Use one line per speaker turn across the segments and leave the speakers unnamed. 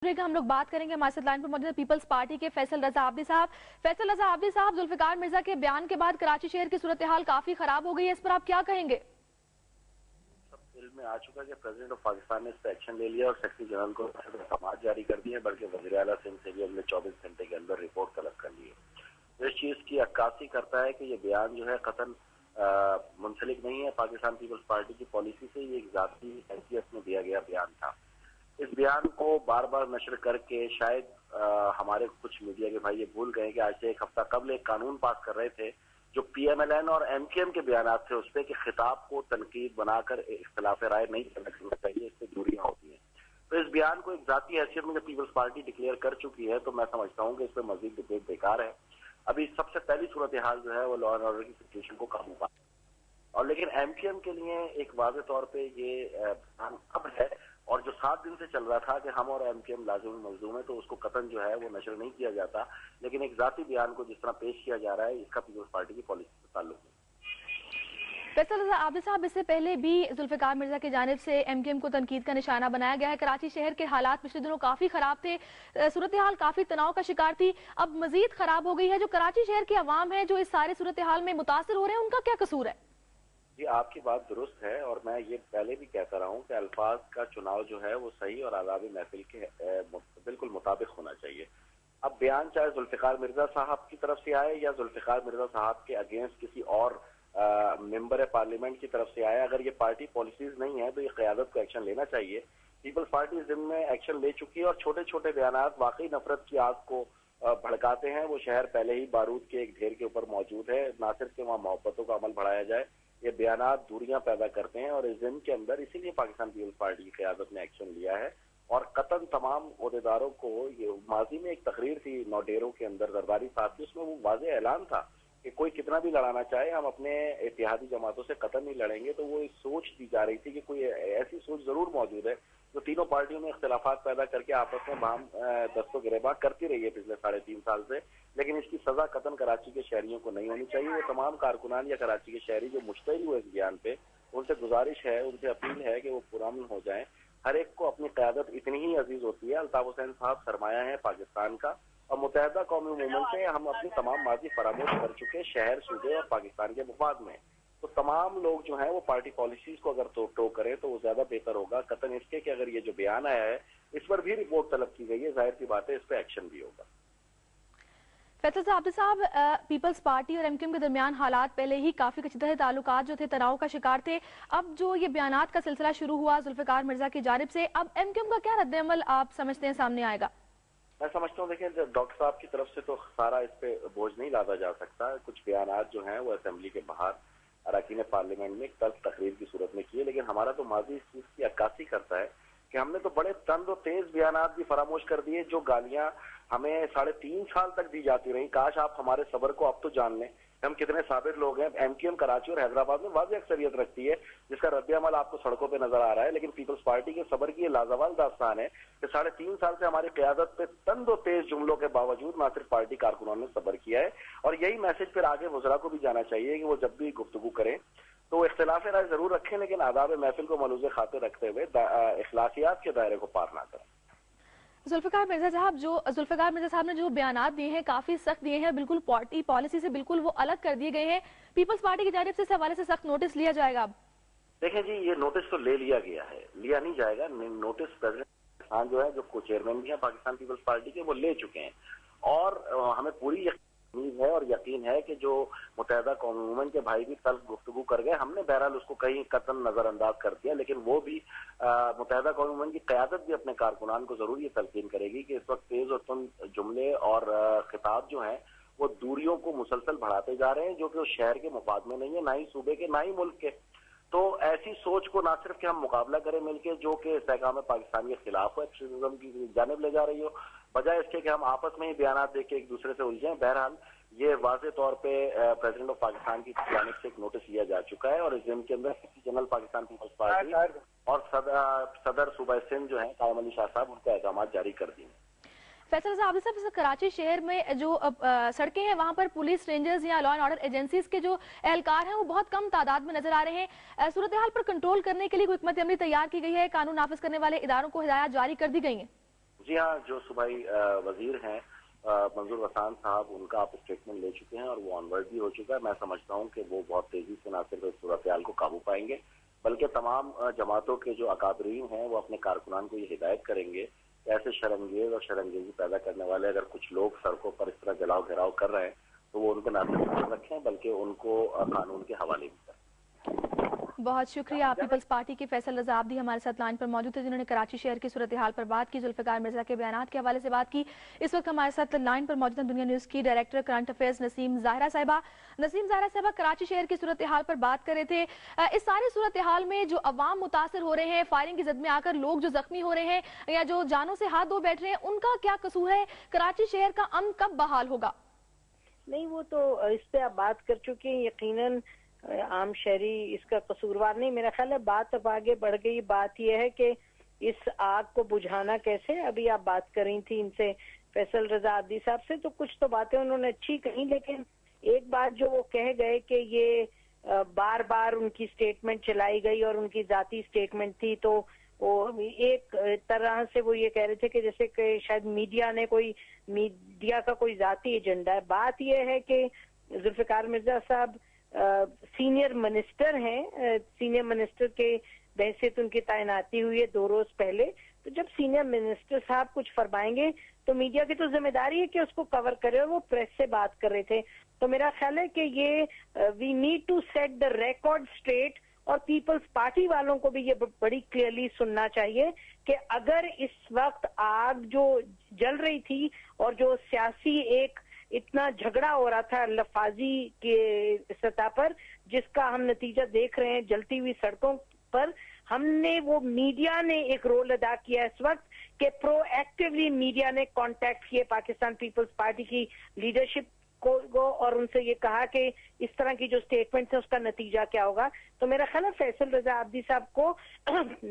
हम लोग बात करेंगे। हमारे साथ लाइन पर मौजूद है पीपल्स पार्टी के फैसल रजा आब्दी साहब। फैसल रजा आब्दी साहब, जुल्फिकार मिर्जा के बयान के बाद कराची शहर की सूरत हाल काफी खराब हो गई है, इस पर आप क्या कहेंगे?
सब फिल्म में आ चुका है कि प्रेसिडेंट ऑफ पाकिस्तान ने इस पर एक्शन ले लिया और सेक्रेटरी जनरल को समाज जारी कर दिए, बल्कि वज़ीर आला सिंह से भी हमने 24 घंटे के अंदर रिपोर्ट तलब कर ली है। इस चीज की अक्कासी करता है कि ये बयान जो है कतन मुंसलिक नहीं है पाकिस्तान पीपल्स पार्टी की पॉलिसी से। ये एक जाती हैसियत में दिया गया बयान था। इस बयान को बार बार नशर करके शायद हमारे कुछ मीडिया के भाई ये भूल गए कि आज से एक हफ्ता कबल एक कानून पास कर रहे थे जो PMLN और MKM के बयान थे उस पर कि खिताब को तनकीद बनाकर इख्तिलाफ राय नहीं करना चाहिए, इससे दूरियां होती हैं। तो इस बयान को एक जाती हैसियत में जब पीपल्स पार्टी डिक्लेयर कर चुकी है तो मैं समझता हूँ कि इस पर मजीद डिबेट बेकार है। अभी सबसे पहली सूरत हाल जो है वो लॉ एंड ऑर्डर की सिचुएशन को काबू पा और लेकिन MKM के लिए एक वाज़ेह तौर पे ये बयान अब है और जो 7 दिन से चल रहा था कि हम और MKM लाज़िमी मज़लूम है तो उसको कतन जो है वो नशर नहीं किया जाता, लेकिन एक जाती बयान को जिस तरह पेश किया जा रहा है इसका पीपल्स पार्टी की पॉलिसी से ताल्लुक है।
फैसल आबिद साहब, इससे पहले भी जुल्फिकार मिर्जा की जानिब से MKM को तनकीद का निशाना बनाया गया है। कराची शहर के हालात पिछले दिनों काफी खराब थे, सूरत हाल काफी तनाव का शिकार थी, अब मजीद खराब हो गई है। जो कराची शहर के अवाम है जो इस सारे सूरत हाल में मुतासर हो रहे हैं, उनका क्या कसूर है?
जी, आपकी बात दुरुस्त है और मैं ये पहले भी कहता रहा हूँ कि अल्फाज का चुनाव जो है वो सही और आदाब महफिल के बिल्कुल मुताबिक होना चाहिए। अब बयान चाहे जुल्फिकार मिर्जा साहब की तरफ से आए या जुल्फिकार मिर्जा साहब के अगेंस्ट किसी और मेंबर पार्लियामेंट की तरफ से आए, अगर ये पार्टी पॉलिसीज नहीं है तो ये क़यादत को एक्शन लेना चाहिए। पीपल्स पार्टी जिन में एक्शन ले चुकी है और छोटे छोटे बयानात वाकई नफरत की आग को भड़काते हैं। वो शहर पहले ही बारूद के एक ढेर के ऊपर मौजूद है, ना सिर्फ कि वहाँ मोहब्बतों का अमल बढ़ाया जाए, ये बयानात दूरियां पैदा करते हैं और इस दिन के अंदर इसीलिए पाकिस्तान पीपल्स पार्टी की क़यादत ने एक्शन लिया है और कतन तमाम ओहदेदारों को ये माजी में एक तकरीर थी नौडेरों के अंदर जरदारी साहब की, उसमें वो वाज़ेह ऐलान था कि कोई कितना भी लड़ाना चाहे हम अपने इत्तेहादी जमातों से कतन नहीं लड़ेंगे। तो वो एक सोच दी जा रही थी कि कोई ऐसी सोच जरूर मौजूद है जो तीनों पार्टियों में इख्तिलाफात पैदा करके आपस में बाहम दस्तों गिरेबान करती रही है पिछले 3.5 साल से, लेकिन इसकी सजा कतन कराची के शहरियों को नहीं होनी चाहिए। वो तमाम कारकुनान या कराची के शहरी जो मुश्तइल हुए इस बयान पे, उनसे गुजारिश है, उनसे अपील है कि वो पुरअमन हो जाएं। हर एक को अपनी क़यादत इतनी ही अजीज होती है। अल्ताफ हुसैन साहब सरमाया है पाकिस्तान का और मुत्तहिदा कौमी मूवमेंट से हम अपनी तमाम माजी फरामोश कर चुके शहर, सूबे और पाकिस्तान के मुफाद में। तो तमाम लोग जो हैं वो पार्टी पॉलिसीज को अगर टो करें तो वो ज्यादा बेहतर होगा, कतन इसके कि अगर ये जो बयान आया है इस पर भी रिपोर्ट तलब की गई है, जाहिर सी बात है इस पर एक्शन भी होगा।
फैसल आब्दी साहब, पीपल्स पार्टी और MKM के दरमियान हालात पहले ही काफी कशीदा ताल्लुकात जो थे तनाव का शिकार थे। अब जो ये बयानात का सिलसिला शुरू हुआ जुल्फिकार मिर्जा की जानिब से, अब MKM का क्या रद्द-ए-अमल आप समझते हैं सामने आएगा?
मैं समझता हूँ देखिए डॉक्टर साहब की तरफ से तो सारा इस पे बोझ नहीं लादा जा सकता। कुछ बयानात जो हैं वो असेंबली के बाहर अरकान पार्लियामेंट में तल्ख तकरीर की सूरत में किए, लेकिन हमारा तो माजी इस चीज की अक्कासी करता है कि हमने तो बड़े तंज और तेज बयानात भी फरामोश कर दिए जो गालियां हमें 3.5 साल तक दी जाती रही। काश आप हमारे सब्र को अब तो जान लें, हम कितने साबिर लोग हैं। MKM कराची और हैदराबाद में वाज़ेह अक्सरियत रखती है जिसका रद्द-ए-अमल आपको सड़कों पे नजर आ रहा है, लेकिन पीपल्स पार्टी के सब्र की ये लाजवाब दास्तान है कि 3.5 साल से हमारी क़यादत पे तंज और तेज जुमलों के बावजूद ना सिर्फ पार्टी कारकुनान ने सब्र किया है और यही मैसेज फिर आगे वज़रा को भी जाना चाहिए कि वो जब भी गुफ्तगू करें तो इख्तिलाफ राय जरूर रखें, लेकिन आदाब महफिल को मलूज़े खातिर रखते हुए इखलाकियात के दायरे को पार ना करें।
जुल्फिकार मिर्जा साहब ने जो बयानात दिए हैं काफी सख्त दिए हैं, बिल्कुल पार्टी पॉलिसी से बिल्कुल वो अलग कर दिए गए हैं। पीपल्स पार्टी की जानिब से इस हवाले से सख्त नोटिस लिया जाएगा? अब
देखें जी, ये नोटिस तो ले लिया गया है, लिया नहीं जाएगा। नोटिस प्रेसिडेंट खान जो है जो को चेयरमैन भी है पाकिस्तान पीपल्स पार्टी के, वो ले चुके हैं और हमें पूरी उम्मीद है और यकीन है कि जो मुत्तहिदा कौमी मूवमेंट के भाई भी तल्ख गुफ्तगू कर गए, हमने बहरहाल उसको कहीं कतन नजरअंदाज कर दिया, लेकिन वो भी मुत्तहिदा कौमी मूवमेंट की क़यादत भी अपने कारकुनान को जरूर ये तलकीन करेगी कि इस वक्त तेज और तुंद जुमले और खिताब जो हैं वो दूरियों को मुसलसल बढ़ाते जा रहे हैं जो कि उस शहर के मुफाद में नहीं है, ना ही सूबे के ना ही मुल्क के। तो ऐसी सोच को ना सिर्फ कि हम मुकाबला करें मिलकर जो कि इस्तेहकाम पाकिस्तान के खिलाफ हो, एक्सट्रीमिज्म की जानिब ले जा रही हो, बजाय इसके कि हम आपस में ही बयानात देके एक दूसरे से उलझें। बहरहाल ये वाज़ेह तौर पे प्रेसिडेंट ऑफ पाकिस्तान की जानिब से एक नोटिस लिया जा चुका है और इस दिन के अंदर जनरल पाकिस्तान पीपल्स पार्टी और सदर सूबा सिंध जो है कायम अली शाह साहब उनको अहकामात जारी कर दिए।
फैसल साहब, कराची शहर में जो सड़कें हैं वहां पर पुलिस, रेंजर्स या लॉ एंड ऑर्डर एजेंसीज के जो एहलकार हैं वो बहुत कम तादाद में नजर आ रहे हैं। सूरत हाल पर कंट्रोल करने के लिए कोई हिकमत अमली तैयार की गई है? कानून नाफिज करने वाले इदारों को हिदायत जारी कर दी गई है?
جی ہاں، جو صوبائی وزیر ہیں منظور وسان صاحب، ان کا آپ اسٹیٹمنٹ لے چکے ہیں اور وہ آن ورڈ بھی ہو چکا ہے. میں سمجھتا ہوں کہ وہ بہت تیزی سے نہ صرف اس صورتحال کو قابو پائیں گے بلکہ تمام جماعتوں کے جو اکابرین ہیں وہ اپنے کارکنان کو یہ ہدایت کریں گے کہ ایسے شرمگیز اور شرمگیزی پیدا کرنے والے اگر کچھ لوگ سڑکوں پر اس طرح جلاؤ گھیراؤ کر رہے ہیں تو وہ ان کو نہ صرف خیال رکھیں بلکہ ان کو قانون کے حوالے بھی کریں.
بہت شکریہ. پیپلز پارٹی کے فیصل رضا عابدی ہمارے ساتھ لائن پر موجود تھے جنہوں نے کراچی شہر کی صورتحال پر بات کی, ذوالفقار مرزا کے بیانات کے حوالے سے بات کی. اس وقت ہمارے ساتھ لائن پر موجود ہیں دنیا نیوز کی ڈائریکٹر کرنٹ افیئرز نسیم ظاہرہ صاحبہ. نسیم ظاہرہ صاحبہ, کراچی شہر کی صورتحال پر بات کر رہے تھے. اس ساری صورتحال میں جو عوام متاثر ہو رہے ہیں, فائرنگ کی زد میں آ کر لوگ جو زخمی ہو رہے ہیں یا جو جانوں سے ہاتھ دھو بیٹھ رہے ہیں, ان کا کیا قصور ہے؟ کراچی شہر کا امن کب بحال ہوگا؟
نہیں, وہ تو اس پہ آپ بات کر چکے ہیں. یقیناً عام شہری اس کا قصوروار نہیں. میرا خیال ہے بات اب آگے بڑھ گئی. بات یہ ہے کہ اس آگ کو بجھانا کیسے. ابھی آپ بات کر رہی تھی ان سے, فیصل رضا عابدی صاحب سے, تو کچھ تو باتیں انہوں نے اچھی کہیں, لیکن ایک بات جو وہ کہہ گئے کہ یہ بار بار ان کی سٹیٹمنٹ چلائی گئی اور ان کی ذاتی سٹیٹمنٹ تھی, تو وہ ایک طرح سے وہ یہ کہہ رہے تھے کہ جیسے کہ شاید میڈیا کا کوئی ذاتی ایجنڈا ہے. بات یہ ہے کہ ذوالفقار مرزا صاحب سینئر منسٹر ہیں. سینئر منسٹر کے بحیثیت ان کی تعیناتی ہوئی ہے 2 روز پہلے. تو جب سینئر منسٹر صاحب کچھ فرمائیں گے تو میڈیا کی تو ذمہ داری ہے کہ اس کو کور کرے, اور وہ پریس سے بات کر رہے تھے. تو میرا خیال ہے کہ یہ we need to set the record straight, اور پیپلز پارٹی والوں کو بھی یہ بڑی کلیئرلی سننا چاہیے کہ اگر اس وقت آگ جو جل رہی تھی اور جو سیاسی ایک اتنا جھگڑا ہو رہا تھا لفاظی کے سطح پر, جس کا ہم نتیجہ دیکھ رہے ہیں جلتی ہوئی سڑکوں پر, ہم نے وہ میڈیا نے ایک رول ادا کیا اس وقت کہ پرو ایکٹیولی میڈیا نے کانٹیکٹ کیے پاکستان پیپلز پارٹی کی لیڈرشپ کو اور ان سے یہ کہا کہ اس طرح کی جو سٹیٹمنٹ ہے اس کا نتیجہ کیا ہوگا. تو میرا خیال ہے فیصل رضا عابدی صاحب کو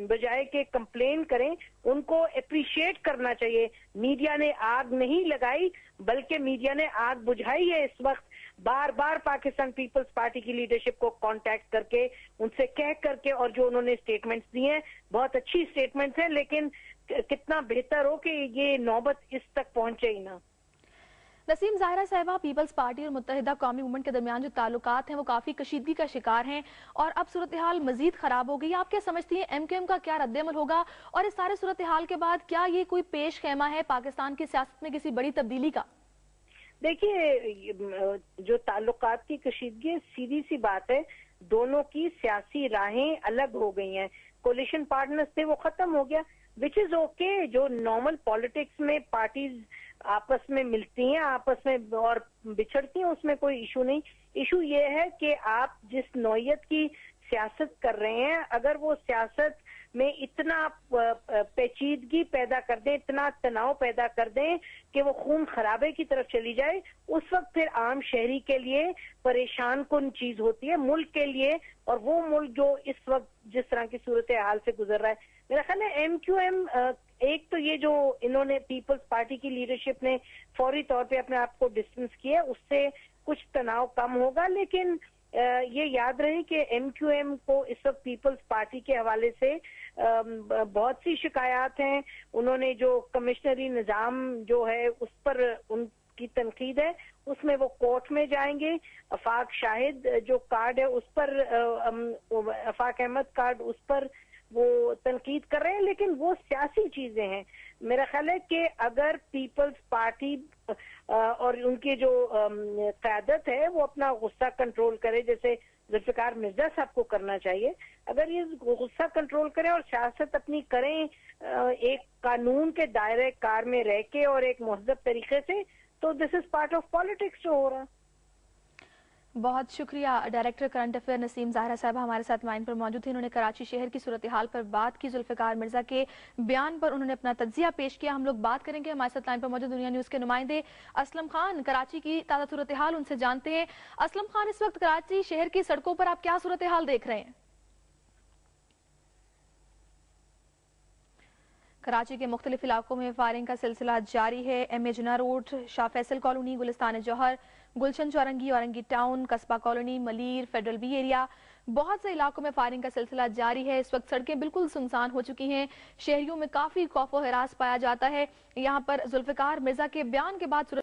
بجائے کہ کمپلین کریں, ان کو اپریشیٹ کرنا چاہیے. میڈیا نے آگ نہیں لگائی بلکہ میڈیا نے آگ بجھائی ہے اس وقت, بار بار پاکستان پیپلز پارٹی کی لیڈرشپ کو کانٹیکٹ کر کے, ان سے کہہ کر کے, اور جو انہوں نے سٹیٹمنٹس دی ہیں بہت اچھی سٹیٹمنٹس ہیں, لیکن کتنا بہتر ہو کہ یہ نوبت اس تک پہنچے ہی نہ.
نسیم ظاہرہ صاحبہ, پیپلز پارٹی اور متحدہ قومی موومنٹ کے درمیان جو تعلقات ہیں وہ کافی کشیدگی کا شکار ہیں اور اب صورتحال مزید خراب ہو گئی. آپ کیا سمجھتی ہیں ایم کیو ایم کا کیا رد عمل ہوگا, اور اس سارے صورتحال کے بعد کیا یہ کوئی پیش خیمہ ہے پاکستان کی سیاست میں کسی بڑی تبدیلی کا؟
دیکھیے, جو تعلقات کی کشیدگی ہے, سیدھی سی بات ہے, دونوں کی سیاسی راہیں الگ ہو گئی ہیں. کولیشن پارٹنرز تھے وہ ختم ہو گیا, وچ از اوکے. جو نارمل پالیٹکس میں پارٹیز آپس میں ملتی ہیں, آپس میں اور بچھڑتی ہیں, اس میں کوئی ایشو نہیں. ایشو یہ ہے کہ آپ جس نوعیت کی سیاست کر رہے ہیں, اگر وہ سیاست میں اتنا پیچیدگی پیدا کر دیں, اتنا تناؤ پیدا کر دیں کہ وہ خون خرابے کی طرف چلی جائے, اس وقت پھر عام شہری کے لیے پریشان کن چیز ہوتی ہے, ملک کے لیے. اور وہ ملک جو اس وقت جس طرح کی صورتحال سے گزر رہا ہے, میرا خیال ہے ایم کیو ایم, ایک تو یہ جو انہوں نے پیپلز پارٹی کی لیڈرشپ نے فوری طور پہ اپنے آپ کو ڈسٹنس کیا, اس سے کچھ تناؤ کم ہوگا. لیکن یہ یاد رہے کہ ایم کیو ایم کو اس وقت پیپلز پارٹی کے حوالے سے بہت سی شکایات ہیں. انہوں نے جو کمشنری نظام جو ہے اس پر ان کی تنقید ہے, اس میں وہ کورٹ میں جائیں گے. افاق شاہد جو کارڈ ہے اس پر, افاق احمد کارڈ, اس پر وہ تنقید کر رہے ہیں, لیکن وہ سیاسی چیزیں ہیں. میرا خیال ہے کہ اگر پیپلز پارٹی اور ان کی جو قیادت ہے وہ اپنا غصہ کنٹرول کرے, جیسے ذوالفقار مرزا صاحب کو کرنا چاہیے, اگر یہ غصہ کنٹرول کریں اور سیاست اپنی کریں ایک قانون کے دائرے کار میں رہ کے اور ایک مہذب طریقے سے, تو دس از پارٹ آف پالیٹکس جو ہو رہا.
بہت شکریہ. ڈائریکٹر کرنٹ افیئر نسیم ظاہرہ صاحبہ ہمارے ساتھ لائن پر موجود تھے. انہوں نے کراچی شہر کی صورتحال پر بات کی, ذوالفقار مرزا کے بیان پر انہوں نے اپنا تجزیہ پیش کیا. ہم لوگ بات کریں گے, ہمارے ساتھ لائن پر موجود دنیا نیوز کے نمائندے اسلم خان, کراچی کی تازہ صورتحال ان سے جانتے ہیں. اسلم خان, اس وقت کراچی شہر کی سڑکوں پر آپ کیا صورتحال دیکھ رہے ہیں؟ کراچی کے مختلف علاقوں میں فائرنگ کا سلسلہ جاری ہے. ایم اے جناح روڈ, شاہ فیصل کالونی, گلستان جوہر, گلشن چورنگی, اورنگی ٹاؤن, قصبہ colony, Malir, federal be area, बहुत से इलाकों में फायरिंग का सिलसिला जारी है। इस वक्त सड़कें बिल्कुल सुनसान हो चुकी हैं, शहरियों में काफी खौफ व हिरास पाया जाता है। यहाँ पर जुल्फिकार मिर्जा के बयान के बाद